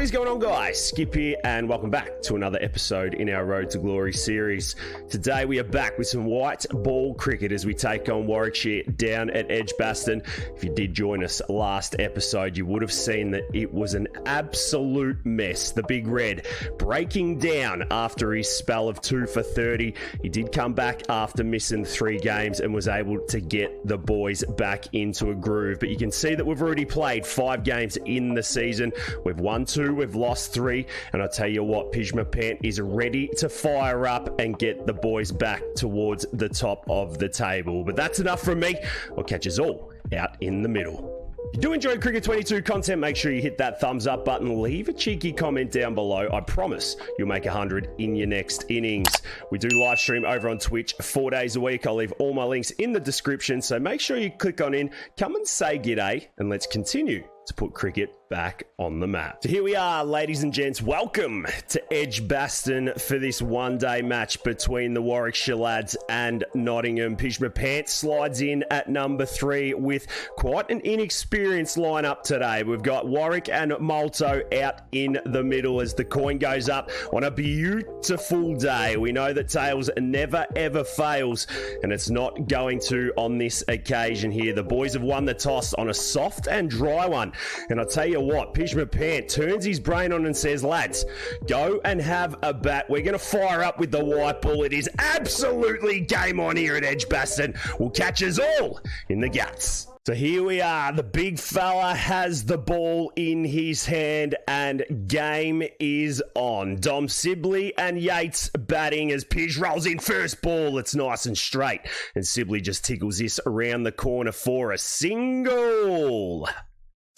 What is going on, guys? Skip here and welcome back to another episode in our Road to Glory series. Today we are back with some white ball cricket as we take on Warwickshire down at Edgbaston. If you did join us last episode, you would have seen that it was an absolute mess. The Big Red breaking down after his spell of 2 for 30. He did come back after missing 3 games and was able to get the boys back into a groove. But you can see that we've already played 5 games in the season. We've won 2, we've lost 3, and I'll tell you what, Pjizma Pant is ready to fire up and get the boys back towards the top of the table. But that's enough from me. I'll catch us all out in the middle. If you do enjoy Cricket 22 content, make sure you hit that thumbs up button, leave a cheeky comment down below. I promise you'll make 100 in your next innings. We do live stream over on Twitch 4 days a week. I'll leave all my links in the description, so make sure you click on in, come and say g'day, and let's continue to put cricket back on the map. So here we are, ladies and gents. Welcome to Edgbaston for this one-day match between the Warwickshire lads and Nottingham. Pjizma Pant slides in at number 3 with quite an inexperienced lineup today. We've got Warwick and Malto out in the middle as the coin goes up on a beautiful day. We know that tails never ever fails, and it's not going to on this occasion here. The boys have won the toss on a soft and dry one. And I'll tell you what, Pjizma Pant turns his brain on and says, lads, go and have a bat. We're going to fire up with the white ball. It is absolutely game on here at Edgbaston. We'll catch us all in the guts. So here we are. The big fella has the ball in his hand and game is on. Dom Sibley and Yates batting as Pij rolls in first ball. It's nice and straight. And Sibley just tickles this around the corner for a single.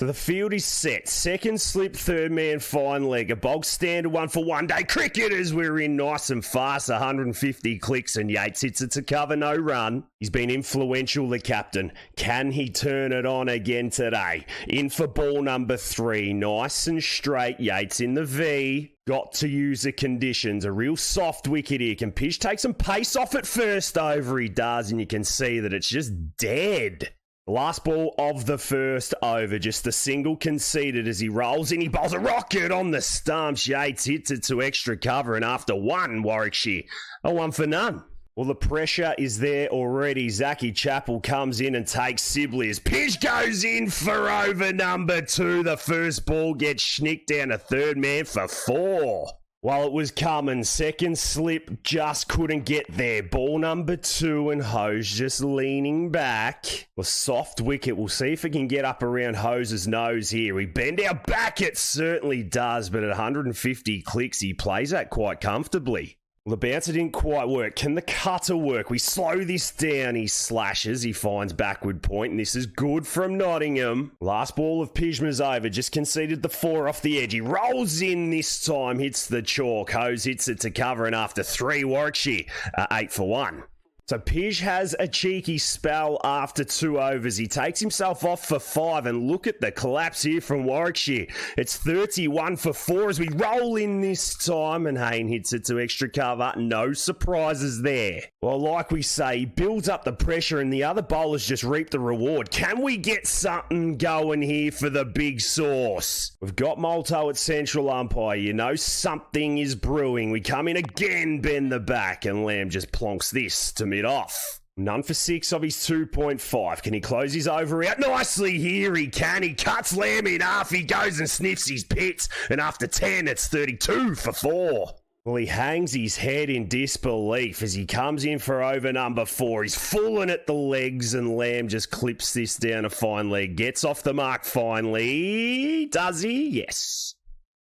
So the field is set. Second slip, third man, fine leg. A bog standard one for one day cricketers. We're in nice and fast. 150 clicks and Yates hits it to cover, no run. He's been influential, the captain. Can he turn it on again today? In for ball number 3. Nice and straight. Yates in the V. Got to use the conditions. A real soft wicket here. Can Pish take some pace off at first over? He does, and you can see that it's just dead. Last ball of the first over, just a single conceded as he rolls in. He bowls a rocket on the stumps. Yates hits it to extra cover, and after 1, Warwickshire, a 1 for none. Well, the pressure is there already. Zachy Chappell comes in and takes Sibley as Pish goes in for over number 2. The first ball gets schnicked down to third man for 4. While it was coming, second slip just couldn't get there. Ball number 2 and Hose just leaning back. A soft wicket. We'll see if it can get up around Hose's nose here. We bend our back. It certainly does, but at 150 clicks, he plays that quite comfortably. Well, the bouncer didn't quite work. Can the cutter work? We slow this down. He slashes. He finds backward point, and this is good from Nottingham. Last ball of Pjizma's over. Just conceded the 4 off the edge. He rolls in this time. Hits the chalk. Hose hits it to cover, and after 3, Warwickshire 8 for 1. So Pij has a cheeky spell after 2 overs. He takes himself off for 5, and look at the collapse here from Warwickshire. It's 31 for 4 as we roll in this time, and Hayne hits it to extra cover. No surprises there. Well, like we say, he builds up the pressure and the other bowlers just reap the reward. Can we get something going here for the big sauce? We've got Malto at central umpire. You know something is brewing. We come in again, bend the back, and Lamb just plonks this to mid off. None for 6 of his 2.5. Can he close his over out? Nicely here he can. He cuts Lamb in half. He goes and sniffs his pits. And after 10, it's 32 for 4. Well, he hangs his head in disbelief as he comes in for over number 4. He's fallen at the legs, and Lamb just clips this down a fine leg. Gets off the mark finally. Does he? Yes.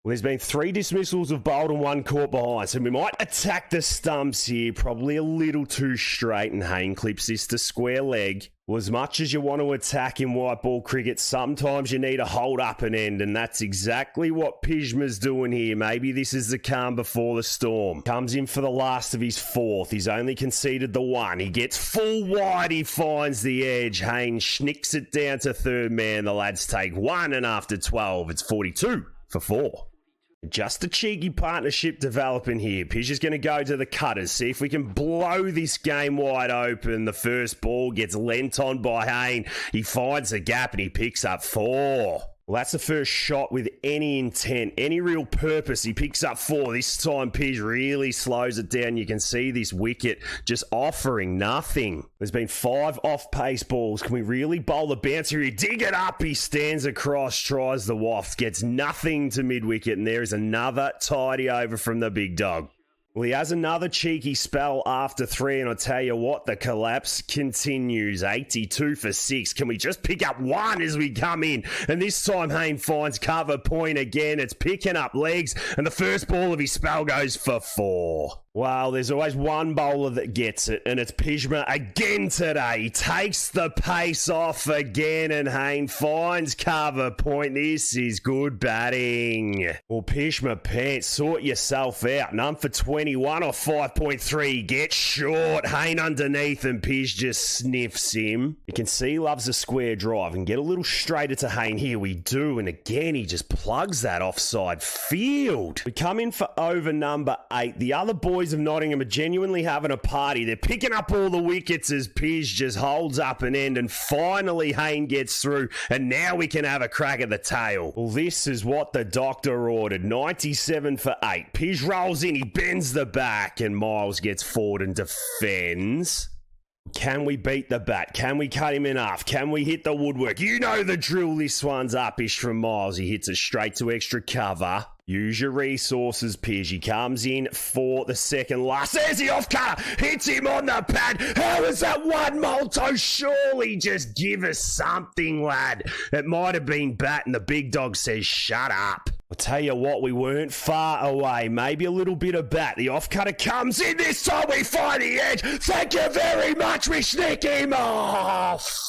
Well, there's been 3 dismissals of bowled and 1 caught behind, so we might attack the stumps here, probably a little too straight, and Hayne clips this to square leg. Well, as much as you want to attack in white ball cricket, sometimes you need to hold up an end, and that's exactly what Pjizma's doing here. Maybe this is the calm before the storm. Comes in for the last of his 4th. He's only conceded the 1. He gets full wide. He finds the edge. Hayne schnicks it down to third man. The lads take 1, and after 12, it's 42 for 4. Just a cheeky partnership developing here. Pish is going to go to the cutters. See if we can blow this game wide open. The first ball gets lent on by Hayne. He finds the gap and he picks up 4. Well, that's the first shot with any intent, any real purpose. He picks up 4. This time, Pij really slows it down. You can see this wicket just offering nothing. There's been 5 off-pace balls. Can we really bowl the bouncer here? Dig it up. He stands across, tries the waft, gets nothing to mid-wicket, and there is another tidy over from the big dog. Well, he has another cheeky spell after 3, and I'll tell you what, the collapse continues. 82 for 6. Can we just pick up 1 as we come in? And this time, Hayne finds cover point again. It's picking up legs, and the first ball of his spell goes for 4. Well, there's always one bowler that gets it, and it's Pjizma again today. He takes the pace off again, and Hayne finds cover point. This is good batting. Well, Pjizma, Pant, sort yourself out. None for 21 off 5.3. Gets short. Hayne underneath, and Pij just sniffs him. You can see he loves a square drive, and get a little straighter to Hayne. Here we do, and again, he just plugs that offside field. We come in for over number 8. The other boys of Nottingham are genuinely having a party. They're picking up all the wickets as Pij just holds up an end, and finally Hayne gets through, and now we can have a crack at the tail. Well, this is what the doctor ordered. 97 for 8. Pij rolls in, he bends the back, and Miles gets forward and defends. Can we beat the bat? Can we cut him in half? Can we hit the woodwork? You know the drill. This one's up-ish from Miles. He hits it straight to extra cover. Use your resources, Pij. He comes in for the second last. There's the off-cutter. Hits him on the pad. How is that one, Molto? Surely just give us something, lad. It might have been bat, and the big dog says, shut up. I'll tell you what, we weren't far away. Maybe a little bit of bat. The off-cutter comes in. This time we find the edge. Thank you very much. We sneak him off.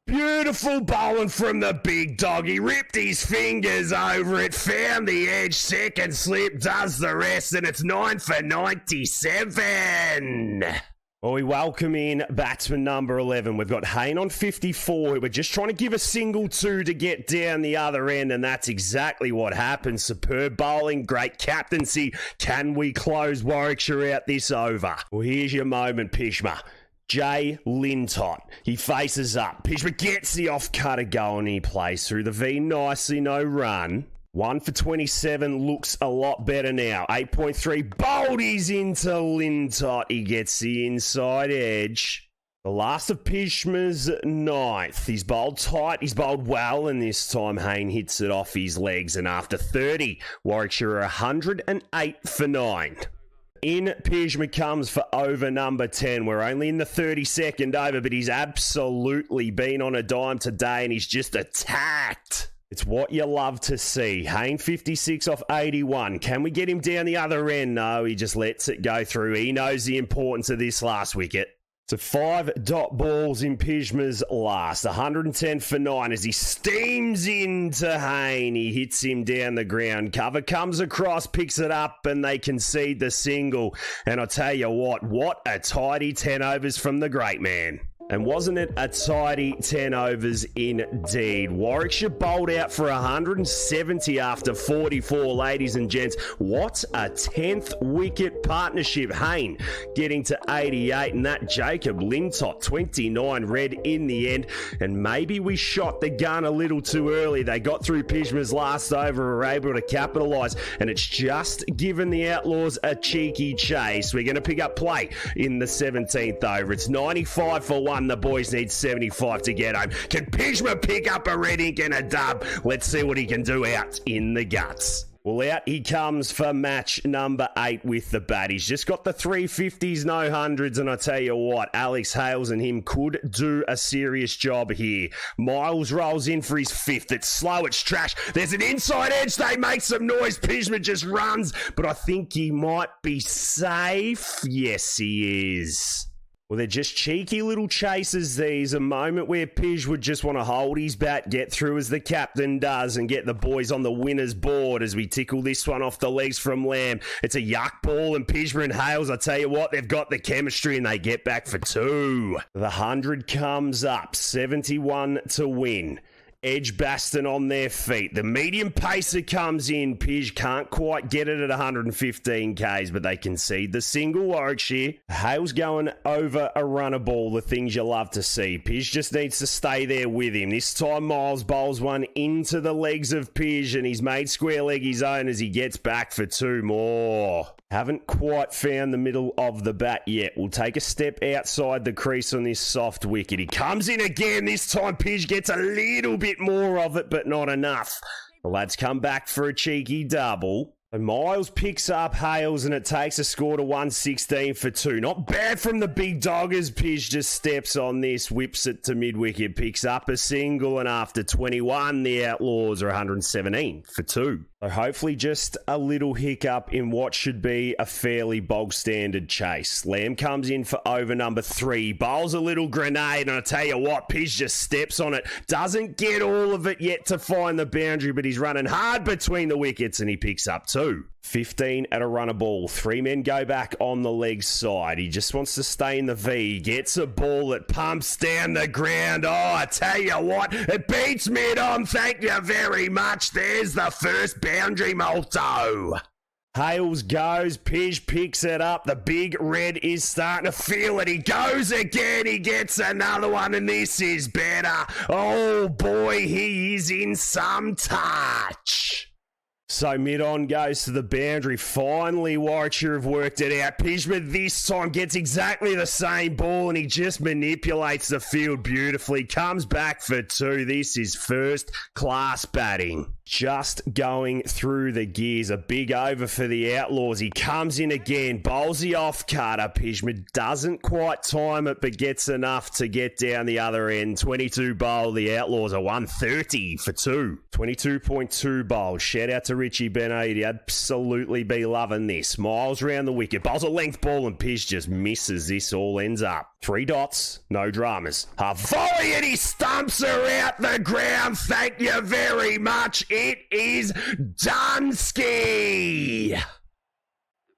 Beautiful bowling from the big dog. He ripped his fingers over it, found the edge, second slip, does the rest, and it's 9 for 97. Well, we welcome in batsman number 11. We've got Hayne on 54. We're just trying to give a single 2 to get down the other end, and that's exactly what happened. Superb bowling, great captaincy. Can we close Warwickshire out this over? Well, here's your moment, Pjizma. Jay Lintott. He faces up. Pjizma gets the off-cutter going. He plays through the V nicely, no run. 1 for 27 looks a lot better now. 8.3 boldies into Lintott. He gets the inside edge. The last of Pjizma's 9th. He's bowled tight, he's bowled well, and this time Hayne hits it off his legs. And after 30, Warwickshire are 108 for 9. In Pjizma comes for over number 10. We're only in the 32nd over, but he's absolutely been on a dime today, and he's just attacked. It's what you love to see. Hayne 56 off 81. Can we get him down the other end? No, he just lets it go through. He knows the importance of this last wicket. So 5 dot balls in Pjizma's last. 110 for 9 as he steams into Hayne. He hits him down the ground. Cover comes across, picks it up, and they concede the single. And I'll tell you what a tidy 10 overs from the great man. And wasn't it a tidy 10 overs indeed? Warwickshire bowled out for 170 after 44, ladies and gents. What a 10th wicket partnership. Hayne getting to 88, and that Jacob Lintott, 29 red in the end. And maybe we shot the gun a little too early. They got through Pjizma's last over, were able to capitalise, and it's just given the Outlaws a cheeky chase. We're going to pick up play in the 17th over. It's 95 for 1. The boys need 75 to get home. Can Pjizma pick up a red ink and a dub? Let's see what he can do out in the guts. Well, out he comes for match number 8 with the bat. He's just got the 350s, no hundreds, and I tell you what, Alex Hales and him could do a serious job here. Miles rolls in for his 5th. It's slow, it's trash. There's an inside edge. They make some noise. Pjizma just runs, but I think he might be safe. Yes, he is. Well, they're just cheeky little chases, these. A moment where Pij would just want to hold his bat, get through as the captain does, and get the boys on the winner's board as we tickle this one off the legs from Lamb. It's a yuck ball, and Pjizma and Hales, I tell you what, they've got the chemistry, and they get back for 2. The 100 comes up, 71 to win. Edgbaston on their feet. The medium pacer comes in. Pij can't quite get it at 115 Ks, but they concede the single. Warwickshire. Hale's going over a runner ball, the things you love to see. Pij just needs to stay there with him. This time Miles bowls one into the legs of Pij, and he's made square leg his own as he gets back for two more. Haven't quite found the middle of the bat yet. We'll take a step outside the crease on this soft wicket. He comes in again. This time Pij gets a little bit more of it, but not enough. The lads come back for a cheeky double. And Miles picks up Hales, and it takes a score to 116 for two. Not bad from the big dog as Pij just steps on this, whips it to mid-wicket, picks up a single, and after 21, the Outlaws are 117 for two. So hopefully just a little hiccup in what should be a fairly bog-standard chase. Lamb comes in for over number 3, bowls a little grenade, and I tell you what, Pij just steps on it. Doesn't get all of it yet to find the boundary, but he's running hard between the wickets, and he picks up 2. 15 at a runner ball. 3 men go back on the leg side. He just wants to stay in the V. He gets a ball that pumps down the ground. Oh, I tell you what, it beats mid-on. Thank you very much. There's the first boundary, Molto. Hales goes, Pij picks it up. The big red is starting to feel it. He goes again. He gets another one, and this is better. Oh boy, he is in some touch. So mid-on goes to the boundary. Finally, Warwickshire have worked it out. Pjizma this time gets exactly the same ball, and he just manipulates the field beautifully. Comes back for 2. This is first-class batting. Just going through the gears. A big over for the Outlaws. He comes in again. Bowls the off-cutter. Pjizma doesn't quite time it, but gets enough to get down the other end. 22 bowl. The Outlaws are 130 for 2. 22.2 bowl. Shout out to Richie Beno. He'd absolutely be loving this. Miles round the wicket. Bowls a length ball, and Pij just misses. This all ends up 3 dots. No dramas. A volley, and he stumps her out the ground. Thank you very much. It is Dunsky.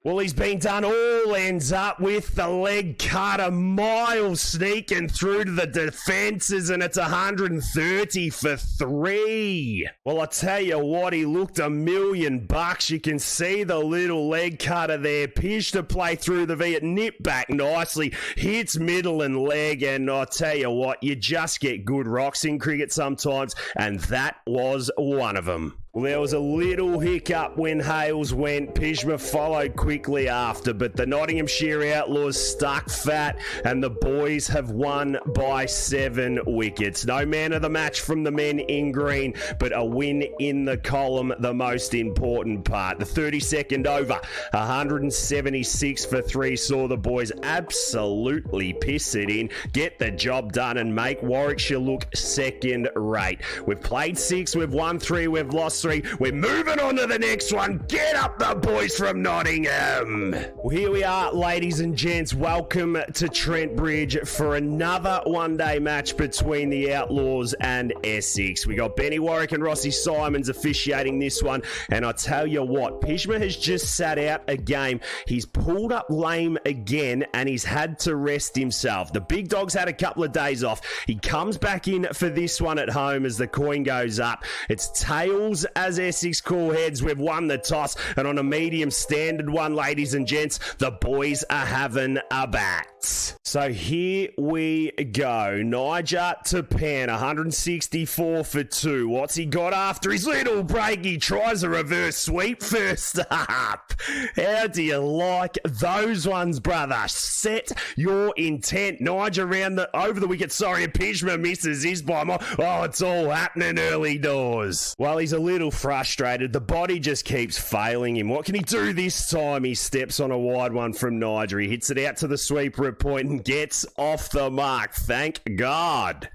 Well, he's been done. All ends up with the leg cutter. Miles sneaking through to the defences, and it's 130 for 3. Well, I tell you what, he looked $1,000,000. You can see the little leg cutter there. Pij to play through the V. It nipped back nicely, hits middle and leg, and I tell you what, you just get good rocks in cricket sometimes, and that was one of them. Well, there was a little hiccup when Hales went. Pjizma followed quickly after, but the Nottinghamshire Outlaws stuck fat, and the boys have won by 7 wickets. No man of the match from the men in green, but a win in the column, the most important part. The 32nd over, 176 for 3, saw the boys absolutely piss it in, get the job done, and make Warwickshire look second rate. We've played 6, we've won 3, we've lost 3. We're moving on to the next one. Get up the boys from Nottingham. Well, here we are, ladies and gents. Welcome to Trent Bridge for another one-day match between the Outlaws and Essex. We got Benny Warwick and Rossi Simons officiating this one, and I tell you what, Pjizma has just sat out a game. He's pulled up lame again, and he's had to rest himself. The big dog's had a couple of days off. He comes back in for this one at home as the coin goes up. It's tails as Essex call heads. We've won the toss, and on a medium standard one, ladies and gents, the boys are having a bat. So here we go. Niger to Pant, 164 for 2. What's he got after his little break? He tries a reverse sweep first up. How do you like those ones, brother? Set your intent. Niger over the wicket. Sorry, Pjizma misses his by more. Oh, it's all happening early doors. Well, he's a little frustrated. The body just keeps failing him. What can he do this time? He steps on a wide one from Niger. He hits it out to the sweeper at point and gets off the mark. Thank God.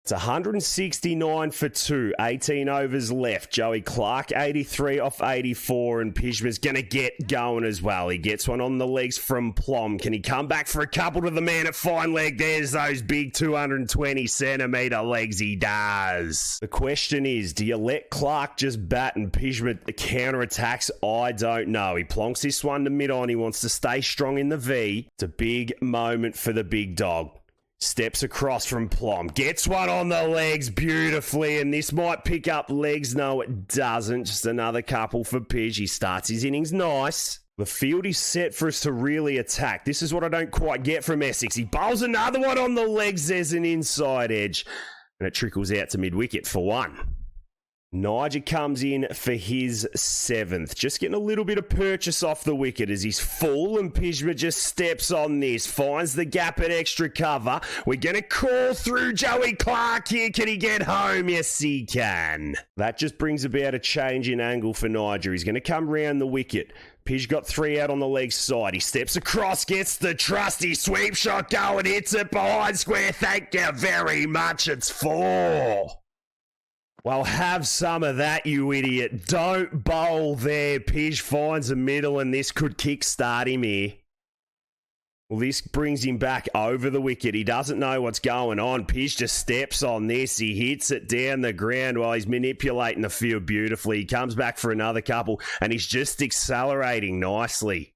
It's 169 for 2, 18 overs left. Joey Clark, 83 off 84, and Pjizma's going to get going as well. He gets one on the legs from Plum. Can he come back for a couple to the man at fine leg? There's those big 220-centimetre legs. He does. The question is, do you let Clark just bat and Pjizma counter-attacks? I don't know. He plonks this one to mid-on. He wants to stay strong in the V. It's a big moment for the big dog. Steps across from Plum. Gets one on the legs beautifully, and this might pick up legs. No, it doesn't. Just another couple for Pij. He starts his innings nice. The field is set for us to really attack. This is what I don't quite get from Essex. He bowls another one on the legs. There's an inside edge, and it trickles out to mid-wicket for one. Niger comes in for his 7th. Just getting a little bit of purchase off the wicket as he's full, and Pjizma just steps on this. Finds the gap at extra cover. We're going to call through Joey Clark here. Can he get home? Yes, he can. That just brings about a change in angle for Niger. He's going to come round the wicket. Pij got 3 out on the leg side. He steps across, gets the trusty sweep shot going, hits it behind square. Thank you very much. It's 4. Well, have some of that, you idiot. Don't bowl there. Pij finds a middle, and this could kickstart him here. Well, this brings him back over the wicket. He doesn't know what's going on. Pij just steps on this. He hits it down the ground while he's manipulating the field beautifully. He comes back for another couple, and he's just accelerating nicely.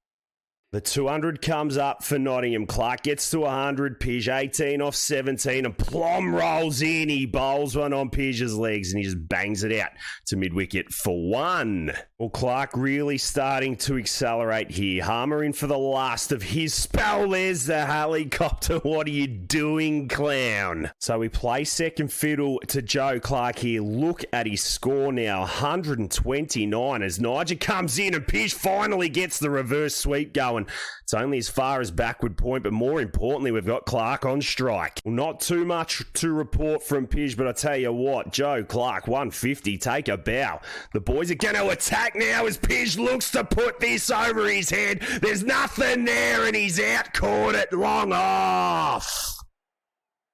The 200 comes up for Nottingham. Clark gets to 100. Pij 18 off 17. And Plum rolls in. He bowls one on Pij's legs and he just bangs it out to mid-wicket for 1. Well, Clark really starting to accelerate here. Harmer in for the last of his spell. There's the helicopter. What are you doing, clown? So we play second fiddle to Joe Clark here. Look at his score now. 129 as Niger comes in and Pij finally gets the reverse sweep going. It's only as far as backward point, but more importantly, we've got Clark on strike. Well, not too much to report from Pij, but I tell you what, Joe Clark, 150, take a bow. The boys are going to attack now as Pij looks to put this over his head. There's nothing there, and he's out, caught it long off.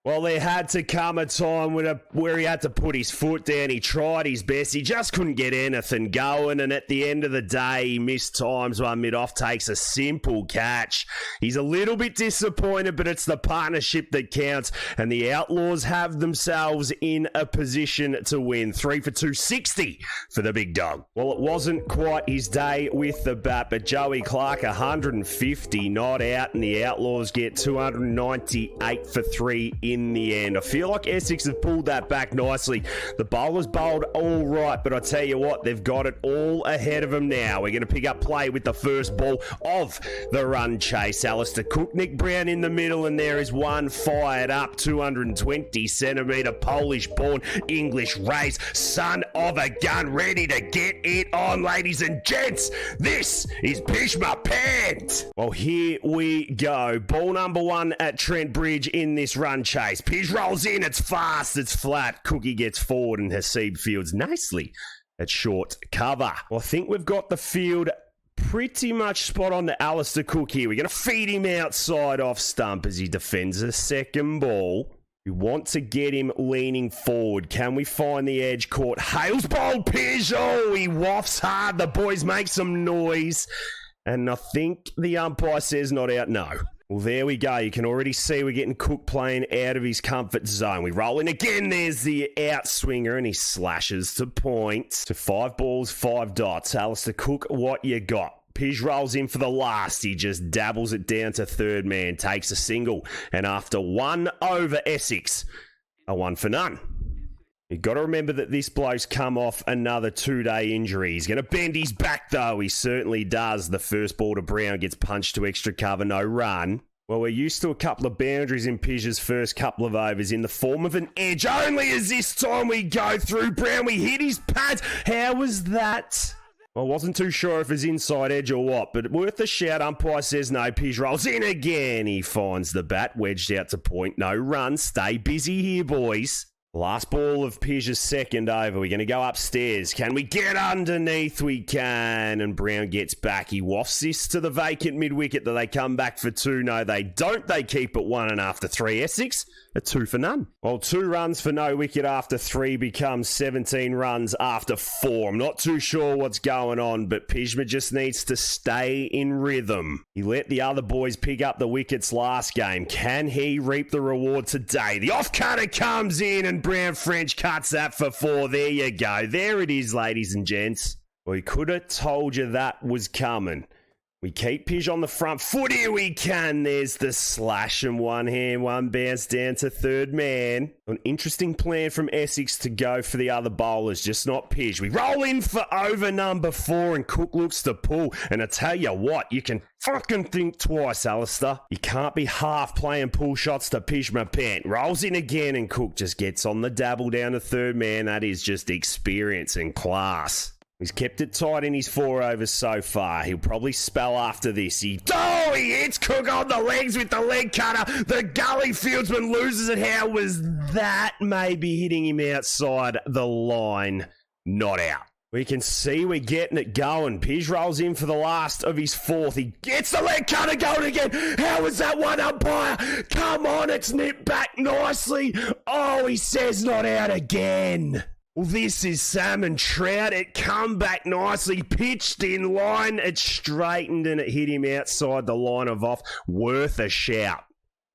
Well, there had to come a time where he had to put his foot down. He tried his best. He just couldn't get anything going. And at the end of the day, he missed times while mid-off takes a simple catch. He's a little bit disappointed, but it's the partnership that counts. And the Outlaws have themselves in a position to win. 3 for 260 for the big dog. Well, it wasn't quite his day with the bat, but Joey Clark, 150 not out. And the Outlaws get 298 for 3 in the end. I feel like Essex have pulled that back nicely. The bowlers bowled all right, but I tell you what, they've got it all ahead of them now. We're going to pick up play with the first ball of the run chase. Alistair Cook, Nick Brown in the middle, and there is one fired up, 220 centimetre, Polish-born, English race, son of a gun, ready to get it on, ladies and gents. This is Pjizma Pant. Well, here we go. Ball number 1 at Trent Bridge in this run chase. Pij rolls in, it's fast, it's flat. Cookie gets forward and Hasib fields nicely at short cover. Well, I think we've got the field pretty much spot on to Alistair Cook here. We're going to feed him outside off stump as he defends a second ball. We want to get him leaning forward. Can we find the edge court? Hales bowled Pij. Oh, he wafts hard. The boys make some noise. And I think the umpire says not out. No. Well, there we go. You can already see we're getting Cook playing out of his comfort zone. We roll in again. There's the outswinger, and he slashes to point. To 5 balls, 5 dots. Alistair Cook, what you got? Pij rolls in for the last. He just dabbles it down to third man, takes a single. And after 1 over Essex, a 1 for none. You've got to remember that this bloke's come off another 2-day injury. He's going to bend his back, though. He certainly does. The first ball to Brown gets punched to extra cover, no run. Well, we're used to a couple of boundaries in Pij's first couple of overs in the form of an edge. Only as this time we go through Brown. We hit his pads. How was that? I wasn't too sure if it's inside edge or what, but worth a shout. Umpire says no. Pij rolls in again. He finds the bat, wedged out to point. No run. Stay busy here, boys. Last ball of Pij's second over. We're going to go upstairs. Can we get underneath? We can. And Brown gets back. He wafts this to the vacant mid-wicket. Do they come back for 2? No, they don't. They keep it 1 and after 3. Essex, a 2 for none. Well, 2 runs for no wicket after 3 becomes 17 runs after 4. I'm not too sure what's going on, but Pjizma just needs to stay in rhythm. He let the other boys pick up the wickets last game. Can he reap the reward today? The off-cutter comes in and Brown French cuts that for 4. There you go. There it is, ladies and gents. Well, he could have told you that was coming. We keep Pij on the front foot. Here we can. There's the slash and one hand, one bounce down to third man. An interesting plan from Essex to go for the other bowlers, just not Pij. We roll in for over number 4 and Cook looks to pull. And I tell you what, you can fucking think twice, Alistair. You can't be half playing pull shots to Pjizma Pant. Rolls in again and Cook just gets on the dabble down to third man. That is just experience and class. He's kept it tight in his 4 overs so far. He'll probably spell after this. He hits Cook on the legs with the leg cutter. The gully fieldsman loses it. How was that? Maybe hitting him outside the line. Not out. We can see we're getting it going. Pij rolls in for the last of his 4th. He gets the leg cutter going again. How was that one, umpire? Come on, it's nipped back nicely. Oh, he says not out again. Well, this is salmon trout. It come back nicely, pitched in line. It straightened and it hit him outside the line of off. Worth a shout.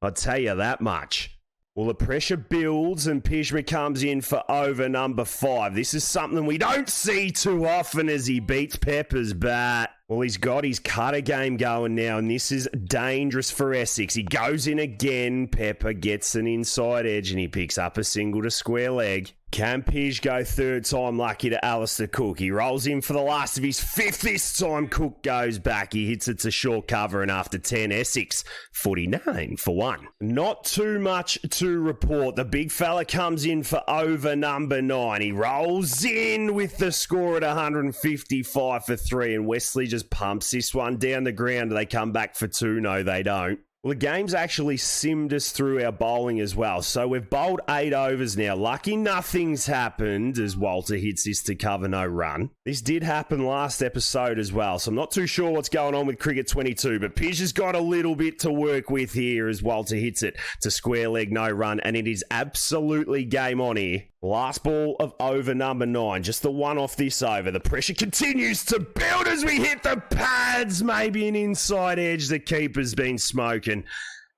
I'll tell you that much. Well, the pressure builds and Pjizma comes in for over number 5. This is something we don't see too often as he beats Pepper's bat. Well, he's got his cutter game going now, and this is dangerous for Essex. He goes in again. Pepper gets an inside edge, and he picks up a single to square leg. Can Pij go third time lucky to Alistair Cook? He rolls in for the last of his 5th. This time Cook goes back. He hits it to short cover, and after 10, Essex 49 for 1. Not too much to report. The big fella comes in for over number 9. He rolls in with the score at 155 for 3, and Wesley just pumps this one down the ground. They come back for 2. No, they don't. Well, the game's actually simmed us through our bowling as well. So we've bowled 8 overs now. Lucky nothing's happened as Walter hits this to cover no run. This did happen last episode as well, so I'm not too sure what's going on with Cricket 22, but Pij has got a little bit to work with here as Walter hits it to square leg no run, and it is absolutely game on here. Last ball of over number 9, just the one off this over. The pressure continues to build as we hit the pads. Maybe an inside edge. The keeper's been smoking.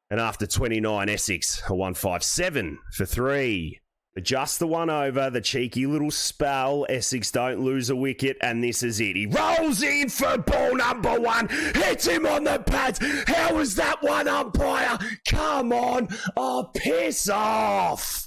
And after 29, Essex, a 157 for 3. Just the one over, the cheeky little spell. Essex don't lose a wicket, and this is it. He rolls in for ball number 1. Hits him on the pads. How was that one, umpire? Come on. Oh, piss off.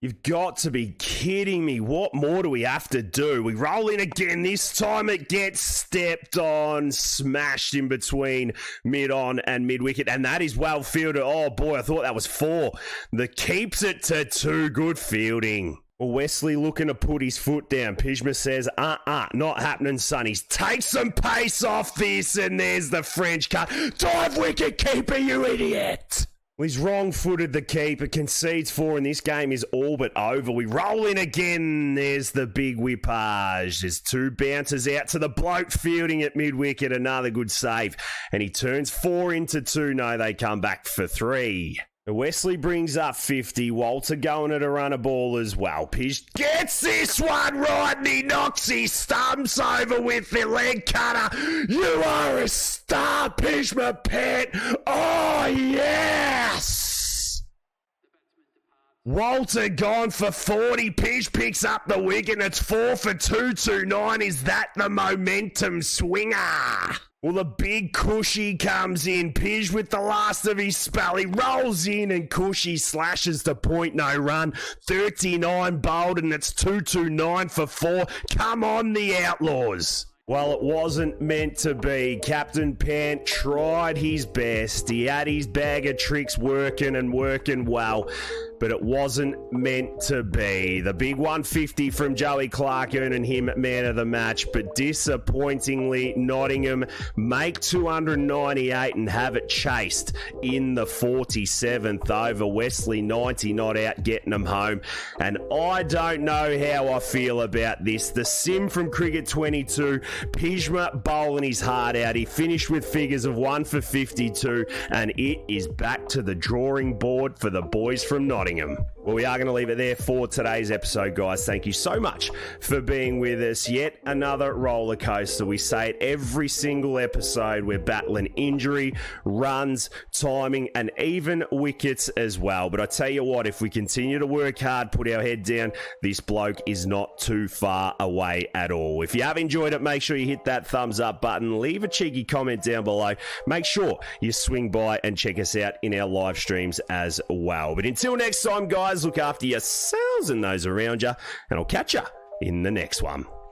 You've got to be kidding me. What more do we have to do? We roll in again. This time it gets stepped on, smashed in between mid-on and mid-wicket, and that is well fielded. Oh, boy, I thought that was 4. The keeps it to 2. Good fielding. Well, Wesley looking to put his foot down. Pjizma says, not happening, son. He takes some pace off this, and there's the French cut. Dive wicket keeper, you idiot! Well, he's wrong-footed, the keeper, concedes 4, and this game is all but over. We roll in again. There's the big whippage. There's 2 bouncers out to the bloke fielding at mid-wicket. Another good save. And he turns 4 into 2. No, they come back for 3. Wesley brings up 50. Walter going at a runner ball as well. Pij gets this one right and he knocks his stumps over with the leg cutter. You are a star, Pjizma Pant. Oh, yes! Walter gone for 40. Pij picks up the wicket and it's 4 for 229. Is that the momentum swinger? Well, the big Cushy comes in. Pij with the last of his spell. He rolls in and Cushy slashes to point no run. 39 bowled and it's 229 for 4. Come on, the Outlaws. Well, it wasn't meant to be. Captain Pant tried his best. He had his bag of tricks working and working well, but it wasn't meant to be. The big 150 from Joey Clark earning him man of the match, but disappointingly, Nottingham make 298 and have it chased in the 47th over. Wesley 90 not out, getting them home. And I don't know how I feel about this. The sim from Cricket 22, Pjizma bowling his heart out. He finished with figures of 1 for 52, and it is back to the drawing board for the boys from Nottingham. Well, we are going to leave it there for today's episode, guys. Thank you so much for being with us. Yet another roller coaster. We say it every single episode. We're battling injury, runs, timing, and even wickets as well. But I tell you what, if we continue to work hard, put our head down, this bloke is not too far away at all. If you have enjoyed it, make sure you hit that thumbs up button. Leave a cheeky comment down below. Make sure you swing by and check us out in our live streams as well. But until next time, guys, look after yourselves and those around you, and I'll catch you in the next one.